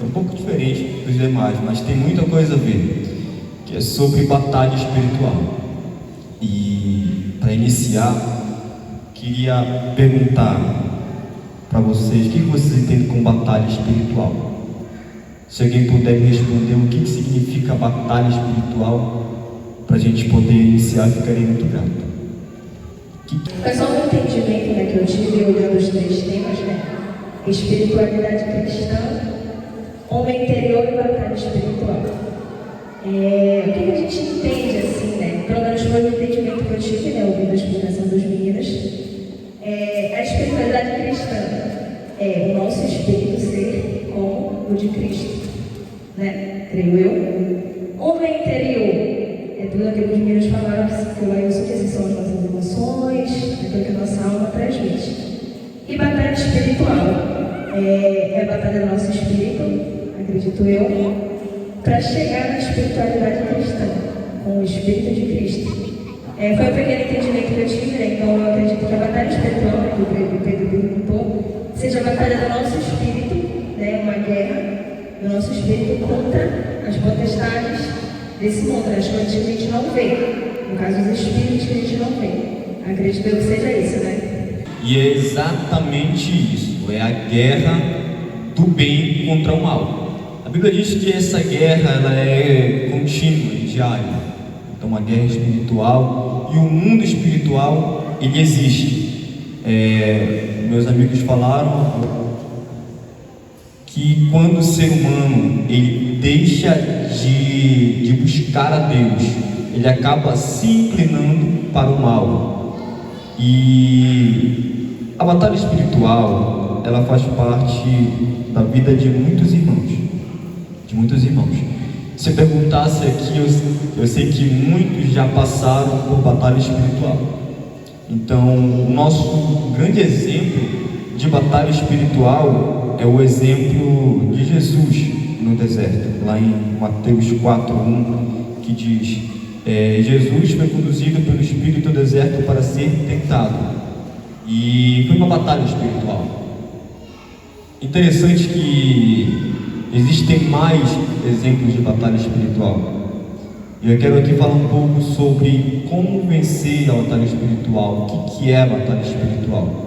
É um pouco diferente dos demais, mas tem muita coisa a ver, que é sobre batalha espiritual. E para iniciar, queria perguntar para vocês, o que vocês entendem com batalha espiritual? Se alguém puder me responder o que significa batalha espiritual, para a gente poder iniciar, ficarei muito grato. Foi só um entendimento, né, que eu tive olhando os três temas, né? Espiritualidade cristã, homem interior e batalha espiritual. O que a gente entende assim, né? Pelo menos foi o entendimento que eu tive, né, ouvindo a explicação dos meninos. A espiritualidade cristã é o nosso espírito ser como o de Cristo, né? Creio eu. Homem interior é tudo aquilo que os meninos falaram, que eu ouço que esses são as nossas emoções, aquilo que a nossa alma transmite. E batalha espiritual é a batalha do nosso espírito, acredito eu, para chegar na espiritualidade cristã, com o Espírito de Cristo. Foi o pequeno entendimento que eu tive, né? Então eu acredito que a batalha espiritual, né, que o Pedro perguntou, seja a batalha do nosso espírito, né? Uma guerra do nosso espírito contra as potestades desse mundo, as coisas que a gente não vê, no caso os espíritos que a gente não vê. Acredito eu que seja isso, né? E é exatamente isso, é a guerra do bem contra o mal. A Bíblia diz que essa guerra ela é contínua e diária. Então, uma guerra espiritual, e o mundo espiritual ele existe. Meus amigos falaram que quando o ser humano ele deixa de buscar a Deus, ele acaba se inclinando para o mal. E a batalha espiritual ela faz parte da vida de muitos irmãos, Se eu perguntasse aqui, eu sei que muitos já passaram por batalha espiritual. Então, o nosso grande exemplo de batalha espiritual é o exemplo de Jesus no deserto, lá em Mateus 4:1, que diz: Jesus foi conduzido pelo Espírito ao deserto para ser tentado. E foi uma batalha espiritual. Interessante que existem mais exemplos de batalha espiritual. E eu quero aqui falar um pouco sobre como vencer a batalha espiritual. O que é a batalha espiritual?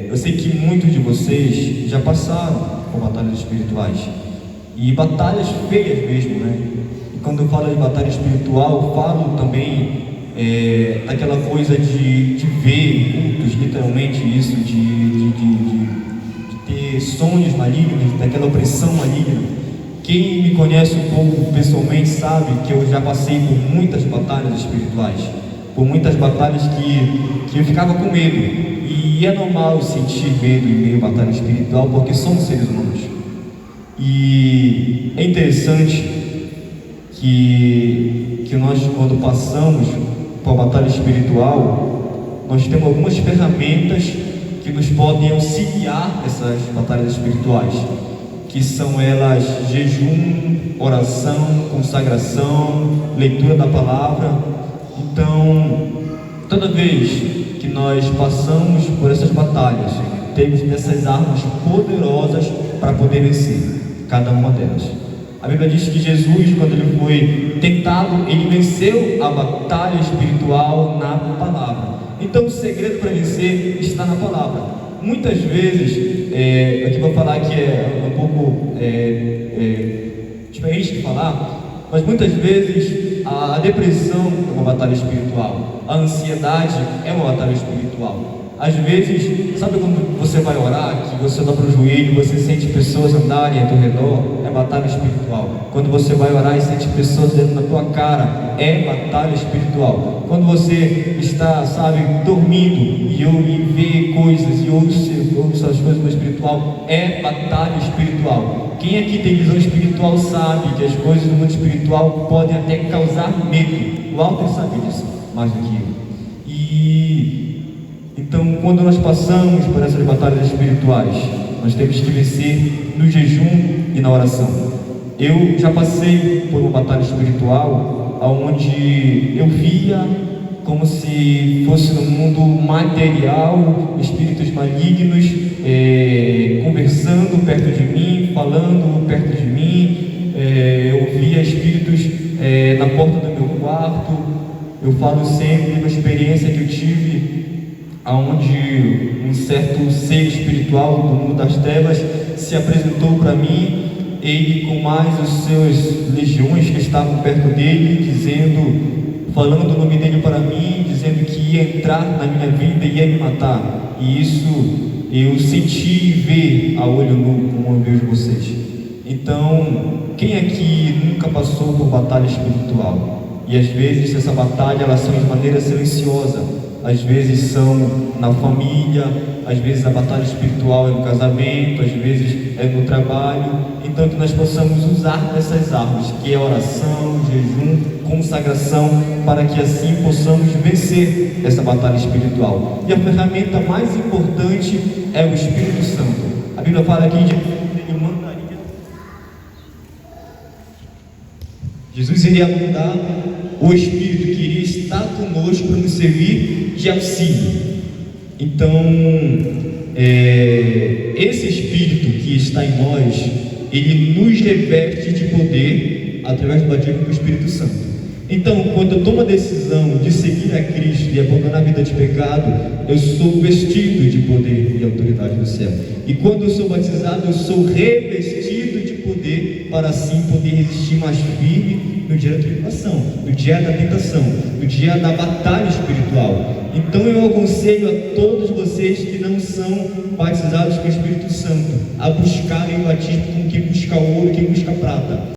Eu sei que muitos de vocês já passaram por batalhas espirituais. E batalhas feias mesmo, né? E quando eu falo de batalha espiritual, eu falo também daquela coisa de ver cultos, literalmente isso, de ter sonhos malignos, daquela opressão maligna. Quem me conhece um pouco pessoalmente sabe que eu já passei por muitas batalhas espirituais, por muitas batalhas que eu ficava com medo, e é normal sentir medo em meio à batalha espiritual, porque somos seres humanos. E é interessante que nós, quando passamos por uma batalha espiritual, nós temos algumas ferramentas que nos podem auxiliar nessas batalhas espirituais, que são elas jejum, oração, consagração, leitura da palavra. Então, toda vez que nós passamos por essas batalhas, temos essas armas poderosas para poder vencer cada uma delas. A Bíblia diz que Jesus, quando ele foi tentado, ele venceu a batalha espiritual na palavra. Então, o segredo para vencer está na palavra. Muitas vezes, aqui vou falar que é um pouco diferente de falar, mas muitas vezes a depressão é uma batalha espiritual, a ansiedade é uma batalha espiritual. Às vezes, sabe quando você vai orar, que você dobra o joelho, você sente pessoas andarem ao teu redor, é batalha espiritual. Quando você vai orar e sente pessoas dentro da tua cara, é batalha espiritual. Quando você está, dormindo e vê coisas e ouve as coisas no espiritual, é batalha espiritual. Quem aqui tem visão espiritual sabe que as coisas do mundo espiritual podem até causar medo. O Walter sabe disso mais do que eu. Então, quando nós passamos por essas batalhas espirituais, nós temos que vencer no jejum e na oração. Eu já passei por uma batalha espiritual onde eu via como se fosse no mundo material, espíritos malignos conversando perto de mim, falando perto de mim, eu via espíritos na porta do meu quarto. Eu falo sempre uma experiência que eu tive, onde um certo ser espiritual do mundo das trevas se apresentou para mim, ele com mais os seus legiões que estavam perto dele, falando o nome dele para mim, dizendo que ia entrar na minha vida e ia me matar. E isso eu senti e ver a olho nu, como eu vejo vocês. Então, quem aqui nunca passou por batalha espiritual? E às vezes essa batalha, elas são de maneira silenciosa. Às vezes são na família, às vezes a batalha espiritual é no casamento, às vezes é no trabalho. Então que nós possamos usar essas armas, que é oração, jejum, consagração, para que assim possamos vencer essa batalha espiritual. E a ferramenta mais importante é o Espírito Santo. A Bíblia fala aqui de ele mandaria. Jesus iria mandar o Espírito que iria estar conosco para nos servir de auxílio. Então, esse Espírito que está em nós, ele nos reveste de poder através do batismo do Espírito Santo. Então, quando eu tomo a decisão de seguir a Cristo e abandonar a vida de pecado, eu sou vestido de poder e autoridade do céu. E quando eu sou batizado, eu sou revestido de poder para assim poder resistir mais firme no dia da tribulação, no dia da tentação, no dia da batalha espiritual. Então eu aconselho a todos vocês que não são batizados com o Espírito Santo a buscarem o batismo como quem busca ouro e quem busca prata.